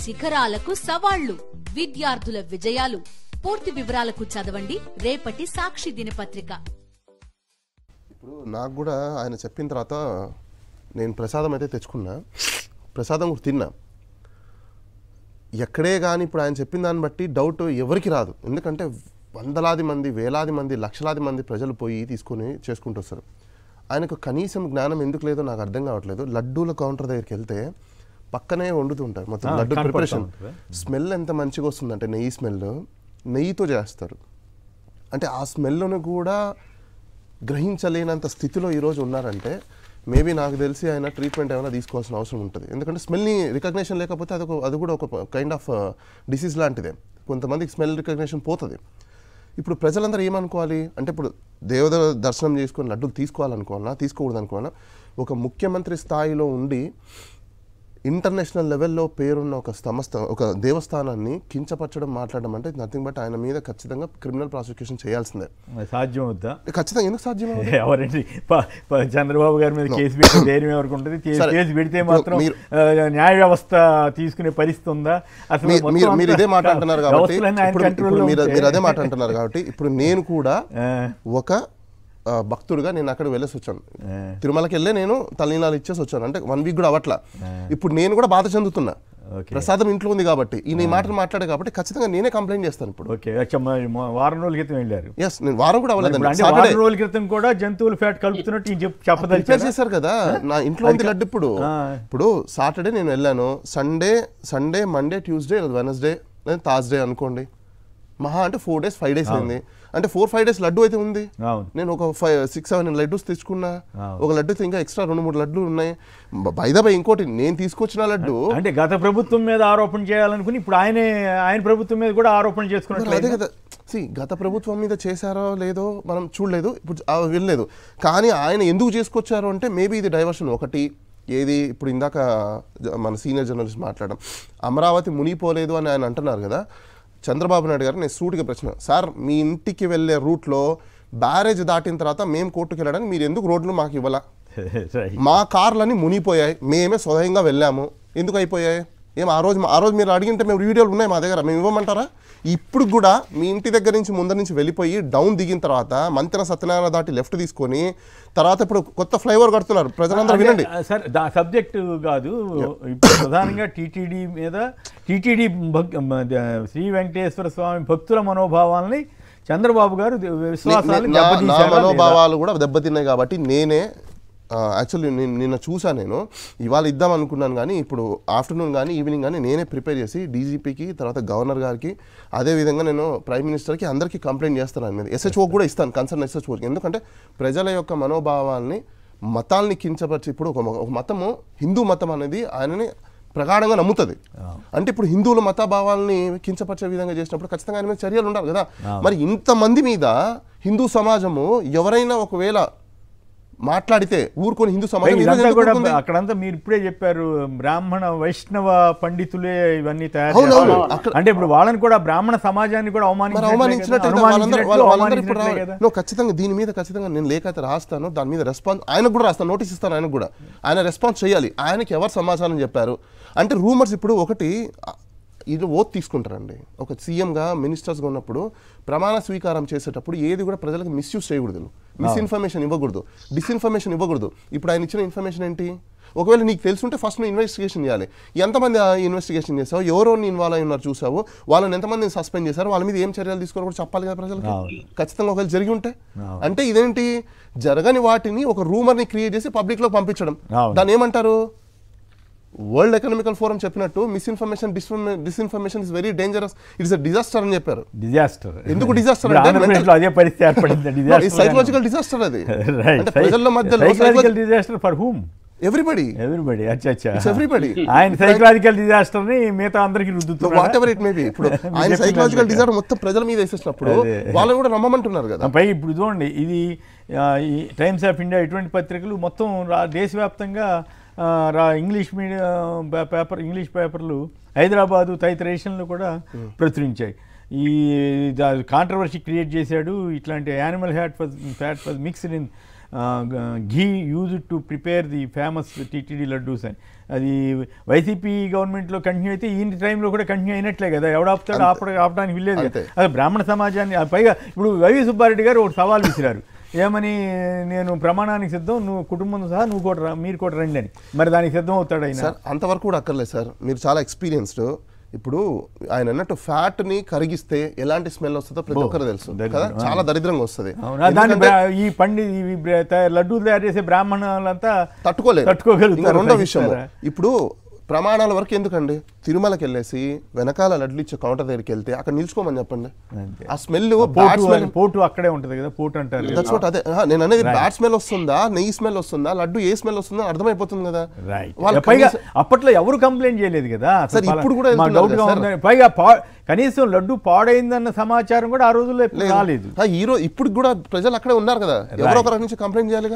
శిఖరాలకు సవాళ్లు, విద్యార్థుల విజయాలు. పూర్తి వివరాలకు చదవండి రేపటి సాక్షి దినపత్రిక. ఇప్పుడు నాకు కూడా ఆయన చెప్పిన తర్వాత నేను ప్రసాదం అయితే తెచ్చుకున్నా, ప్రసాదం కూడా తిన్నా. ఎక్కడే కానీ ఇప్పుడు ఆయన చెప్పిన దాన్ని బట్టి డౌట్ ఎవరికి రాదు. ఎందుకంటే వందలాది మంది, వేలాది మంది, లక్షలాది మంది ప్రజలు పోయి తీసుకొని చేసుకుంటూ వస్తారు. ఆయనకు కనీసం జ్ఞానం ఎందుకు లేదో నాకు అర్థం కావట్లేదు. లడ్డూల కౌంటర్ దగ్గరికి వెళ్తే పక్కనే వండుతుంటారు, మొత్తం లడ్డు ప్రిపరేషన్ స్మెల్ ఎంత మంచిగా వస్తుందంటే నెయ్యి స్మెల్, నెయ్యితో చేస్తారు. అంటే ఆ స్మెల్ను కూడా గ్రహించలేనంత స్థితిలో ఈరోజు ఉన్నారంటే మేబీ నాకు తెలిసి ఆయన ట్రీట్మెంట్ ఏమైనా తీసుకోవాల్సిన అవసరం ఉంటుంది. ఎందుకంటే స్మెల్ని రికగ్నేషన్ లేకపోతే అది కూడా ఒక కైండ్ ఆఫ్ డిసీజ్ లాంటిదే. కొంతమందికి స్మెల్ రికగ్నేషన్ పోతుంది. ఇప్పుడు ప్రజలందరూ ఏమనుకోవాలి అంటే, ఇప్పుడు దేవత దర్శనం చేసుకొని లడ్డూలు తీసుకోవాలనుకోవాలన్నా తీసుకోకూడదు అనుకోవాలన్నా, ఒక ముఖ్యమంత్రి స్థాయిలో ఉండి ఇంటర్నేషనల్ లెవెల్లో పేరున్న ఒక దేవస్థానాన్ని కించపరచడం, మాట్లాడడం అంటే నథింగ్ బట్ ఆయన మీద ఖచ్చితంగా క్రిమినల్ ప్రాసిక్యూషన్ చేయాల్సిందే. సాధ్యం అవుతా? ఖచ్చితంగా. ఎందుకు సాధ్యం? ఎవరండి చంద్రబాబు గారి మీద కేసు పెట్టే ధైర్యం ఎవరికి ఉంటుంది? కేసు పెడితే మాత్రం న్యాయ వ్యవస్థ తీసుకునే పరిస్థితి ఉందా? అసలు మీరు ఇదే మాట అంటున్నారు కాబట్టి మీరు అదే మాట అంటున్నారు కాబట్టి ఇప్పుడు నేను కూడా ఒక భక్తుడిగా నేను అక్కడ వెళ్ళేసి వచ్చాను. తిరుమలకి వెళ్ళే నేను తల్లినాలు ఇచ్చేసి వచ్చాను. అంటే 1 వీక్ కూడా అవట్లా. ఇప్పుడు నేను కూడా బాధ చెందుతున్నా. ప్రసాదం ఇంట్లో ఉంది కాబట్టి, ఈ మాటలు మాట్లాడే కాబట్టి ఖచ్చితంగా నేనే కంప్లైంట్ చేస్తాను. ఇప్పుడు వారం రోజుల క్రితం వెళ్ళారు. ఎస్, నేను వారం కూడా అవ్వలేదండి. వారం రోజుల క్రితం కూడా జంతువుల ఫ్యాట్ కలుపుతున్నట్టు చెప్పదలిచారు చేశారు కదా. నా ఇంట్లో ఉంది లడ్డు. ఇప్పుడు సాటర్డే నేను వెళ్ళాను, Sunday Monday Tuesday Wednesday Thursday అనుకోండి, మహా అంటే 4 days 5 days అయింది. అంటే 4-5 days లడ్డు అయితే ఉంది. నేను ఒక 6-7 లడ్డూస్ తెచ్చుకున్నా. ఒక లడ్డు ఇంకా ఎక్స్ట్రా 2-3 లడ్డూలు ఉన్నాయి. బై ఇంకోటి నేను తీసుకొచ్చిన లడ్డు అంటే గత ప్రభుత్వం మీద ఆరోపణ చేయాలనుకుని ఇప్పుడు ఆయన ప్రభుత్వం మీద కూడా ఆరోపణ చేసుకున్నారు. అదే కదా. గత ప్రభుత్వం మీద చేశారో లేదో మనం చూడలేదు, ఇప్పుడు వెళ్ళలేదు. కానీ ఆయన ఎందుకు చేసుకొచ్చారు అంటే మేబీ ఇది డైవర్షన్ ఒకటి. ఏది ఇప్పుడు ఇందాక మన సీనియర్ జర్నలిస్ట్ మాట్లాడడం, అమరావతి మునిగిపోలేదు అని ఆయన అంటున్నారు కదా. చంద్రబాబు నాయుడు గారు నేను సూటిగా ప్రశ్న, సార్ మీ ఇంటికి వెళ్ళే రూట్లో బ్యారేజ్ దాటిన తర్వాత మేము కోర్టుకు వెళ్ళడానికి మీరు ఎందుకు రోడ్లు మాకు ఇవ్వాల? మా కార్లన్నీ మునిగిపోయాయి, మేమే స్వయంగా వెళ్ళాము, ఎందుకు అయిపోయాయి? ఆ రోజు మీరు అడిగింటే మేము వీడియోలు ఉన్నాయి మా దగ్గర, మేము ఇవ్వమంటారా? ఇప్పుడు కూడా మీ ఇంటి దగ్గర నుంచి ముందర నుంచి వెళ్ళిపోయి డౌన్ దిగిన తర్వాత మంతెన సత్యనారాయణ దాటి లెఫ్ట్ తీసుకొని తర్వాత ఇప్పుడు కొత్త ఫ్లైఓవర్ కడుతున్నారు. ప్రజలందరూ వినండి సార్, సబ్జెక్టు కాదు. ఇప్పుడు ప్రధానంగా టీటీడీ మీద శ్రీ వెంకటేశ్వర స్వామి భక్తుల మనోభావాలని చంద్రబాబు గారు మనోభావాలు కూడా దెబ్బతిన్నాయి కాబట్టి నేనే యాక్చువల్లీ నిన్న చూసాను. నేను ఇవాళ ఇద్దాం అనుకున్నాను కానీ ఇప్పుడు ఆఫ్టర్నూన్ కానీ ఈవినింగ్ కానీ నేనే ప్రిపేర్ చేసి డీజీపీకి, తర్వాత గవర్నర్ గారికి, అదేవిధంగా నేను ప్రైమ్ మినిస్టర్కి అందరికీ కంప్లైంట్ చేస్తాను. ఆయన మీద ఎస్హెచ్ఓ కూడా ఇస్తాను, కన్సర్న్ ఎస్హెచ్ఓకి. ఎందుకంటే ప్రజల యొక్క మనోభావాల్ని, మతాల్ని కించపరిచి, ఇప్పుడు ఒక మతము, హిందూ మతం అనేది ఆయనని ప్రగాఢంగా నమ్ముతుంది. అంటే ఇప్పుడు హిందువుల మతభావాల్ని కించపరిచే విధంగా చేసినప్పుడు ఖచ్చితంగా ఆయన మీద చర్యలు ఉండాలి కదా. మరి ఇంతమంది మీద హిందూ సమాజము ఎవరైనా ఒకవేళ మాట్లాడితే ఊరుకొని హిందూ సమాజం అక్కడంతా మీరు ఇప్పుడే చెప్పారు బ్రాహ్మణ వైష్ణవ పండితులే ఇవన్నీ తయారు. అంటే ఇప్పుడు వాళ్ళని కూడా బ్రాహ్మణ సమాజాన్ని కూడా అవమానించినట్టు ఖచ్చితంగా దీని మీద ఖచ్చితంగా నేను లేఖ అయితే రాస్తాను. దాని మీద రెస్పాన్స్ ఆయనకు కూడా రాస్తాను, నోటీస్ ఇస్తాను ఆయనకు కూడా. ఆయన రెస్పాన్స్ చేయాలి. ఆయనకి ఎవరు సమాచారం చెప్పారు అంటే రూమర్స్ ఇప్పుడు ఒకటి ఇది ఓత్ తీసుకుంటారండి. ఒక సీఎంగా మినిస్టర్స్గా ఉన్నప్పుడు ప్రమాణ స్వీకారం చేసేటప్పుడు ఏది కూడా ప్రజలకు మిస్యూజ్ చేయకూడదు, మిస్ఇన్ఫర్మేషన్ ఇవ్వకూడదు, డిస్ఇన్ఫర్మేషన్ ఇవ్వకూడదు. ఇప్పుడు ఆయన ఇచ్చిన ఇన్ఫర్మేషన్ ఏంటి? ఒకవేళ నీకు తెలుసుంటే ఫస్ట్ నువ్వు ఇన్వెస్టిగేషన్ చేయాలి. ఎంతమంది ఇన్వెస్టిగేషన్ చేసావు, ఎవరోని ఇన్వాల్వ్ అయి ఉన్నారు చూసావు, వాళ్ళని ఎంతమందిని సస్పెండ్ చేశారు, వాళ్ళ మీద ఏం చర్యలు తీసుకోవాలి కూడా చెప్పాలి కదా ప్రజలకు. ఖచ్చితంగా ఒకవేళ జరిగి ఉంటే అంటే ఇదేంటి జరగని వాటిని ఒక రూమర్ని క్రియేట్ చేసి పబ్లిక్లోకి పంపించడం, దాన్ని ఏమంటారు? వరల్డ్ ఎకనామికల్ ఫోరం చెప్పినట్టు misinformation, disinformation is very dangerous, it's a disaster అని చెప్పారు. డిజాస్టర్ ఎందుకు డిజాస్టర్ అదే పరిస్థితి ఏర్పడింది. సైకలాజికల్ డిజాస్టర్ అది. అంటే ప్రజల మధ్యలో psychological disaster for whom? Everybody. Everybody. ఆయన సైకలాజికల్ డిజాస్టర్ ని మిగతా అందరికి రుద్దుతున్నారు. Whatever it may be. ఇప్పుడు ఆయన సైకలాజికల్ డిజాస్టర్ మొత్తం ప్రజల మీద వేసేసినప్పుడు వాళ్ళని కూడా నమ్మమంటున్నారు కదా. పై ఇప్పుడు చూడండి, ఇది టైమ్స్ ఆఫ్ ఇండియా ఇటువంటి పత్రికలు మొత్తం దేశవ్యాప్తంగా ఇంగ్లీష్ మీడియం ఇంగ్లీష్ పేపర్లు హైదరాబాదు తదితర రేషన్లు కూడా ప్రచురించాయి. ఈ కాంట్రవర్సీ క్రియేట్ చేశాడు. ఇట్లాంటి animal fat was mixed in ghee use to prepare the famous TTD laddus అని. అది వైసీపీ గవర్నమెంట్లో కంటిన్యూ అయితే ఈ టైంలో కూడా కంటిన్యూ అయినట్లే కదా, ఎవడాపుతాడు ఆపడానికి వెళ్ళేది కదా. అది బ్రాహ్మణ సమాజాన్ని పైగా ఇప్పుడు వైవి సుబ్బారెడ్డి గారు ఒక సవాల్ విసిరారు, ఏమని, నేను ప్రమాణానికి సిద్ధం, నువ్వు కుటుంబం సహా నువ్వు కూడా మీరు కూడా రండి అని. మరి దానికి సిద్ధం అవుతాడు ఆయన? సార్ అంతవరకు కూడా అక్కర్లేదు సార్, మీరు చాలా ఎక్స్పీరియన్స్డ్. ఇప్పుడు ఆయన అన్నట్టు ఫ్యాట్ ని కరిగిస్తే ఎలాంటి స్మెల్ వస్తుందో ప్రతి ఒక్కరు తెలుసు కదా, చాలా దరిద్రంగా వస్తుంది. ఈ లడ్డూలు తయారు చేసే బ్రాహ్మణులంతా తట్టుకోగలుగుతారు. రెండో విషయం, ఇప్పుడు ప్రమాణాల వరకు ఎందుకండి, తిరుమలకి వెళ్ళేసి వెనకాల లడ్లు ఇచ్చే కౌంటర్ దగ్గరికి వెళ్తే అక్కడ నిల్చుకోమని చెప్పండి. ఆ స్మెల్ పోటు అక్కడే ఉంటుంది కదా, పోటు అంటారు. That's what. అదే నేను అనేది, బ్యాడ్ స్మెల్ వస్తుందా, నెయ్యి స్మెల్ వస్తుందా, లడ్డు ఏ స్మెల్ వస్తుందో అర్థమైపోతుంది కదా. పైగా అప్పట్లో ఎవరు కంప్లైంట్ చేయలేదు కదా సార్, ఇప్పుడు కూడా పైగా కనీసం లడ్డు పాడైందన్న సమాచారం కూడా ఆ రోజుల్లో రాలేదు. ఇప్పుడు కూడా ప్రజలు అక్కడే ఉన్నారు కదా, ఎవరో ఒకరి నుంచి కంప్లైంట్ చేయాలిగా.